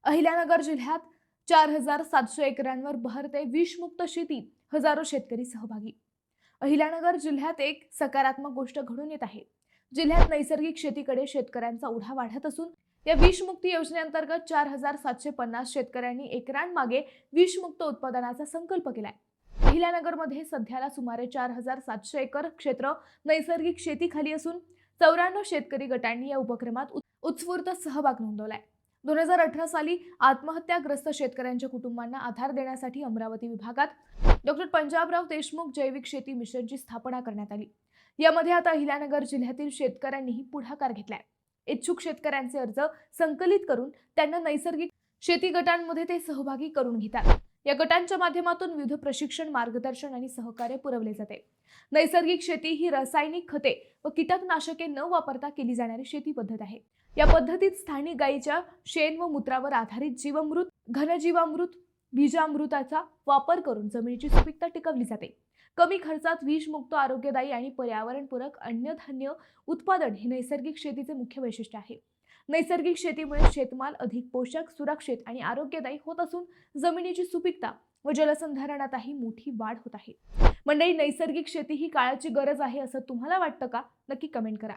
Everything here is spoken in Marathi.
अहिल्यानगर जिल्ह्यात 4,700 एकरांवर बहरते विषमुक्त शेतीत हजारो शेतकरी सहभागी. अहिल्यानगर जिल्ह्यात एक सकारात्मक गोष्ट घडून येत आहे. जिल्ह्यात नैसर्गिक शेतीकडे शेतकऱ्यांचा ओढा वाढत असून या विषमुक्ती योजनेअंतर्गत 4,750 शेतकऱ्यांनी एकरांमागे विषमुक्त उत्पादनाचा संकल्प केलाय. अहिल्यानगरमध्ये सध्याला सुमारे 4,700 एकर क्षेत्र नैसर्गिक शेतीखाली असून 94 शेतकरी गटांनी या उपक्रमात उत्स्फूर्त सहभाग नोंदवलाय. 2018 साली आत्महत्याग्रस्त शेतकऱ्यांच्या कुटुंबांना आधार देण्यासाठी अमरावती विभागात डॉक्टर पंजाबराव देशमुख जैविक शेती मिशनची स्थापना करण्यात आली. यामध्ये आता अहिल्यानगर जिल्ह्यातील शेतकऱ्यांनीही पुढाकार घेतलाय. इच्छुक शेतकऱ्यांचे अर्ज संकलित करून त्यांना नैसर्गिक शेती गटांमध्ये ते सहभागी करून घेतात. या गटांच्या माध्यमातून विविध प्रशिक्षण, मार्गदर्शन आणि सहकार्य पुरवले जाते. नैसर्गिक शेती ही रासायनिक खते व कीटकनाशके न वापरता केली जाणारी शेती पद्धत आहे. या पद्धतीत स्थानिक गायीच्या शेण व मूत्रावर आधारित जीवामृत, घनजीवामृत, बीजामृताचा वापर करून जमिनीची सुपीकता टिकवली जाते. कमी खर्चात विषमुक्त, आरोग्यदायी आणि पर्यावरणपूरक अन्नधान्य उत्पादन हे नैसर्गिक शेतीचे मुख्य वैशिष्ट्य आहे. नैसर्गिक शेतीमुळे शेतमाल अधिक पोषक, सुरक्षित आणि आरोग्यदायी होत असून जमिनीची सुपीकता व जलसंधारणातही मोठी वाढ होत आहे. मंडळी, नैसर्गिक शेती ही काळाची गरज आहे असं तुम्हाला वाटतं का? नक्की कमेंट करा.